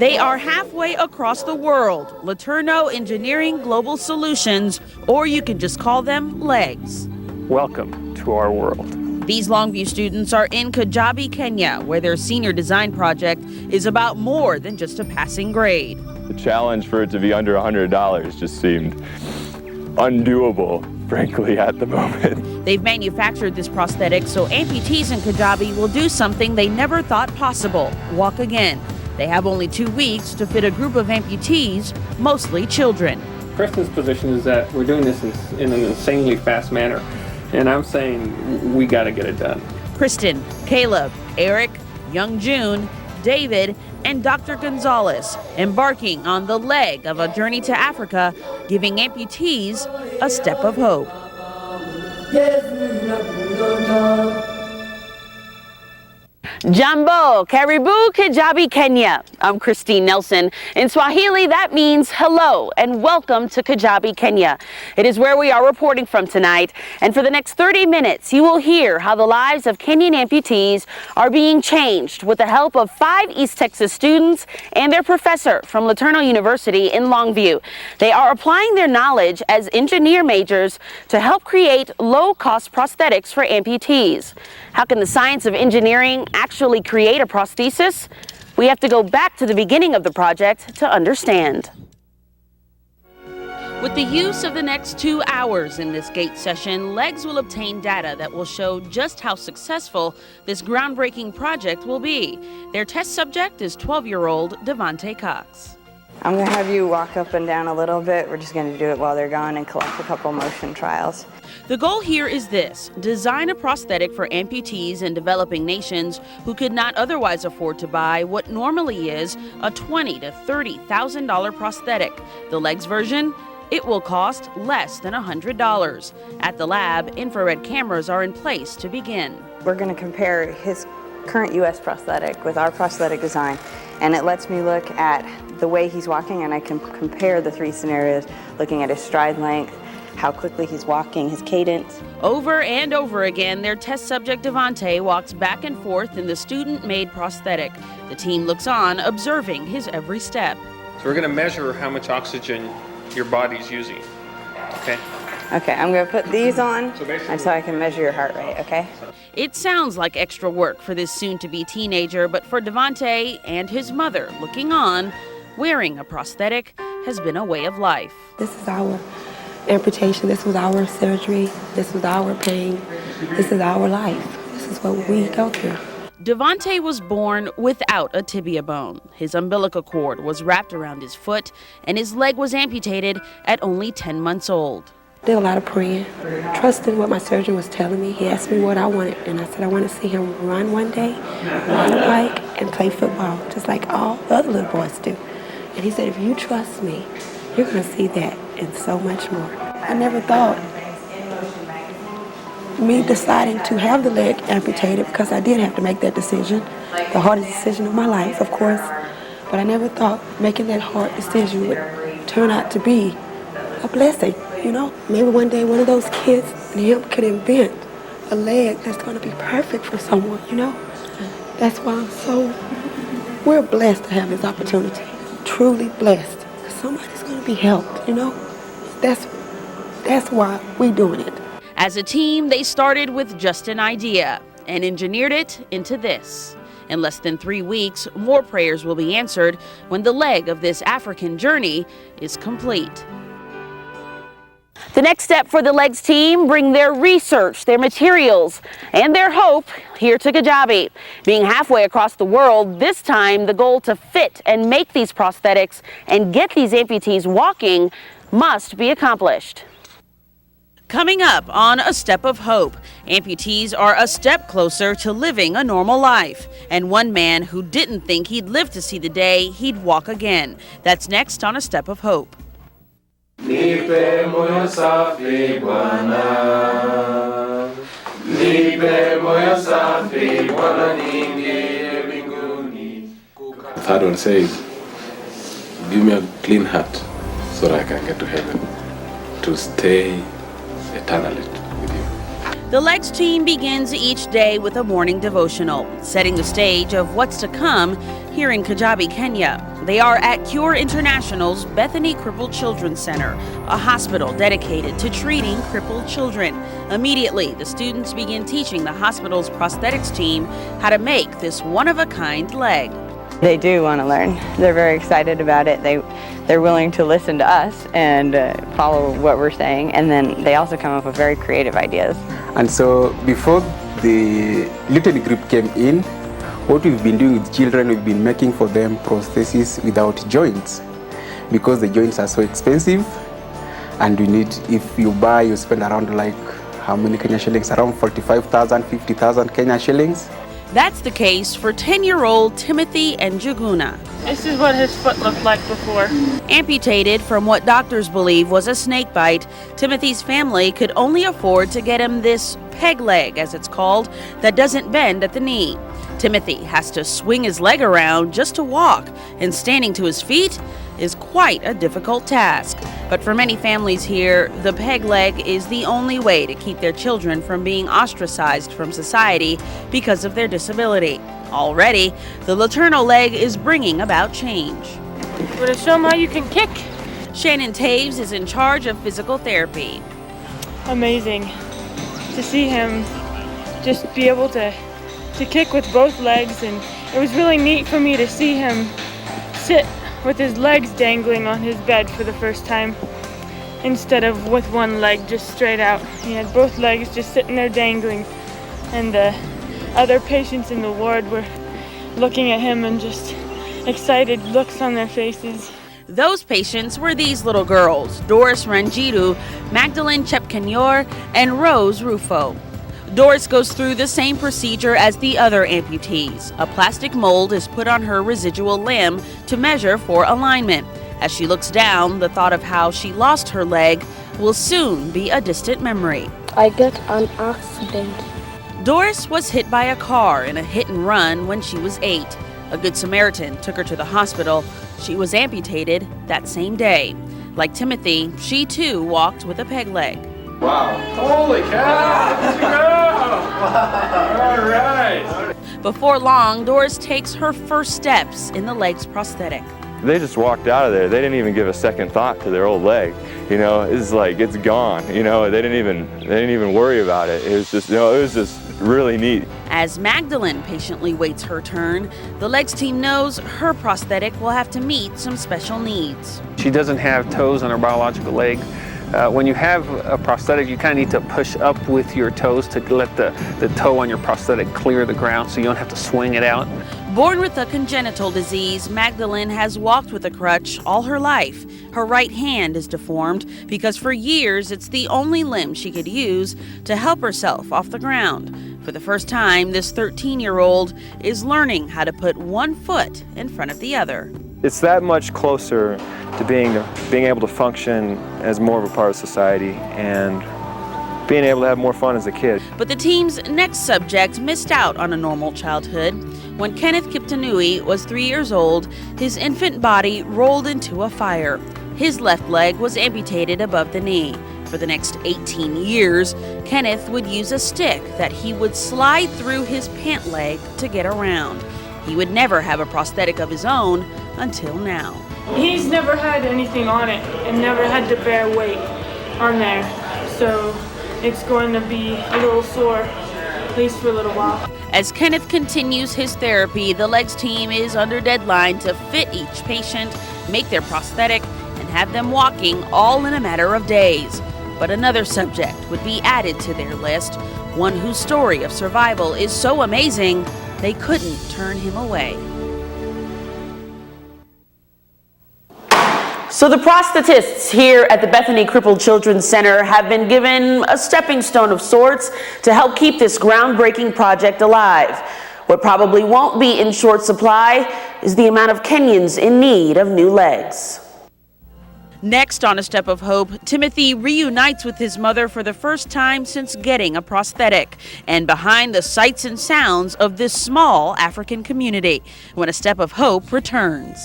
They are halfway across the world, LeTourneau Engineering Global Solutions, or you can just call them LEGS. Welcome to our world. These Longview students are in Kijabe, Kenya, where their senior design project is about more than just a passing grade. The challenge for it to be under $100 just seemed undoable, frankly, at the moment. They've manufactured this prosthetic so amputees in Kijabe will do something they never thought possible, walk again. They have only 2 weeks to fit a group of amputees, mostly children. Kristen's position is that we're doing this in an insanely fast manner, and I'm saying we got to get it done. Kristen, Caleb, Eric, young June, David, and Dr. Gonzalez embarking on the leg of a journey to Africa, giving amputees a step of hope. Jambo, Karibu, Kijabe, Kenya. I'm Christine Nelson. In Swahili, that means hello and welcome to Kijabe, Kenya. It is where we are reporting from tonight. And for the next 30 minutes, you will hear how the lives of Kenyan amputees are being changed with the help of 5 East Texas students and their professor from LeTourneau University in Longview. They are applying their knowledge as engineer majors to help create low-cost prosthetics for amputees. How can the science of engineering actually create a prosthesis? We have to go back to the beginning of the project to understand. With the use of the next 2 hours in this GATE session, LEGS will obtain data that will show just how successful this groundbreaking project will be. Their test subject is 12-year-old Devante Cox. I'm going to have you walk up and down a little bit. We're just going to do it while they're gone and collect a couple motion trials. The goal here is this: design a prosthetic for amputees in developing nations who could not otherwise afford to buy what normally is a $20,000 to $30,000 prosthetic. The LEGS version? It will cost less than $100. At the lab, infrared cameras are in place to begin. We're going to compare his current U.S. prosthetic with our prosthetic design, and it lets me look at the way he's walking, and I can compare the 3 scenarios, looking at his stride length, how quickly he's walking, his cadence. Over and over again, their test subject Devante walks back and forth in the student-made prosthetic. The team looks on, observing his every step. So we're going to measure how much oxygen your body's using, okay? Okay, I'm going to put these on so I can measure your heart rate, okay? It sounds like extra work for this soon-to-be teenager, but for Devante and his mother looking on, wearing a prosthetic has been a way of life. This is our amputation, this was our surgery, this was our pain, this is our life. This is what we go through. Devante was born without a tibia bone. His umbilical cord was wrapped around his foot, and his leg was amputated at only 10 months old. Did a lot of praying, trusting what my surgeon was telling me. He asked me what I wanted, and I said I want to see him run one day, ride a bike, and play football, just like all the other little boys do. And he said, if you trust me, you're going to see that and so much more. I never thought me deciding to have the leg amputated, because I did have to make that decision, the hardest decision of my life, of course, but I never thought making that hard decision would turn out to be a blessing, you know? Maybe one day one of those kids and him could invent a leg that's going to be perfect for someone, you know? That's why we're blessed to have this opportunity, truly blessed, because somebody's going to be helped, you know? That's why we're doing it. As a team, they started with just an idea and engineered it into this. In less than 3 weeks, more prayers will be answered when the leg of this African journey is complete. The next step for the LEGS team: bring their research, their materials, and their hope here to Kijabe. Being halfway across the world, this time the goal to fit and make these prosthetics and get these amputees walking must be accomplished. Coming up on A Step of Hope, amputees are a step closer to living a normal life. And one man who didn't think he'd live to see the day he'd walk again. That's next on A Step of Hope. Nipe moyo safi Bwana, nipe moyo safi Bwana, niingie mbinguni. The third one says, give me a clean heart so that I can get to heaven, to stay eternally with you. The LEGS team begins each day with a morning devotional, setting the stage of what's to come here in Kijabe, Kenya. They are at Cure International's Bethany Crippled Children's Center, a hospital dedicated to treating crippled children. Immediately, the students begin teaching the hospital's prosthetics team how to make this one-of-a-kind leg. They do want to learn. They're very excited about it. They're willing to listen to us and follow what we're saying, and then they also come up with very creative ideas. And so before the LeTourneau group came in, what we've been doing with children, we've been making for them prostheses without joints, because the joints are so expensive, and you need, if you buy, you spend around like, how many Kenya shillings? Around 45,000, 50,000 Kenya shillings. That's the case for 10-year-old Timothy and Njuguna. This is what his foot looked like before. Amputated from what doctors believe was a snake bite, Timothy's family could only afford to get him this peg leg, as it's called, that doesn't bend at the knee. Timothy has to swing his leg around just to walk, and standing to his feet is quite a difficult task. But for many families here, the peg leg is the only way to keep their children from being ostracized from society because of their disability. Already, the LeTourneau leg is bringing about change. We're going to show him how you can kick. Shannon Taves is in charge of physical therapy. Amazing to see him just be able to kick with both legs, and it was really neat for me to see him sit with his legs dangling on his bed for the first time, instead of with one leg just straight out. He had both legs just sitting there dangling, and the other patients in the ward were looking at him and just excited looks on their faces. Those patients were these little girls, Doris Ranjiru, Magdalene Chepkenyor, and Rose Rufo. Doris goes through the same procedure as the other amputees. A plastic mold is put on her residual limb to measure for alignment. As she looks down, the thought of how she lost her leg will soon be a distant memory. I got an accident. Doris was hit by a car in a hit and run when she was 8. A Good Samaritan took her to the hospital. She was amputated that same day. Like Timothy, she too walked with a peg leg. Wow. Holy cow! Good to go! All right. Before long, Doris takes her first steps in the leg's prosthetic. They just walked out of there. They didn't even give a second thought to their old leg. You know, it's like, it's gone. You know, they didn't even worry about it. It was just, you know, it was just really neat. As Magdalene patiently waits her turn, the LEGS team knows her prosthetic will have to meet some special needs. She doesn't have toes on her biological leg. When you have a prosthetic, you kind of need to push up with your toes to let the toe on your prosthetic clear the ground so you don't have to swing it out. Born with a congenital disease, Magdalene has walked with a crutch all her life. Her right hand is deformed because for years it's the only limb she could use to help herself off the ground. For the first time, this 13-year-old is learning how to put one foot in front of the other. It's that much closer to being able to function as more of a part of society and being able to have more fun as a kid. But the team's next subject missed out on a normal childhood. When Kenneth Kiptanui was 3 years old, his infant body rolled into a fire. His left leg was amputated above the knee. For the next 18 years, Kenneth would use a stick that he would slide through his pant leg to get around. He would never have a prosthetic of his own until now. He's never had anything on it and never had to bear weight on there, so it's going to be a little sore, at least for a little while. As Kenneth continues his therapy, the LEGS team is under deadline to fit each patient, make their prosthetic, and have them walking all in a matter of days. But another subject would be added to their list, one whose story of survival is so amazing they couldn't turn him away. So the prosthetists here at the Bethany Crippled Children's Center have been given a stepping stone of sorts to help keep this groundbreaking project alive. What probably won't be in short supply is the amount of Kenyans in need of new legs. Next on A Step of Hope, Timothy reunites with his mother for the first time since getting a prosthetic, and behind the sights and sounds of this small African community, when A Step of Hope returns.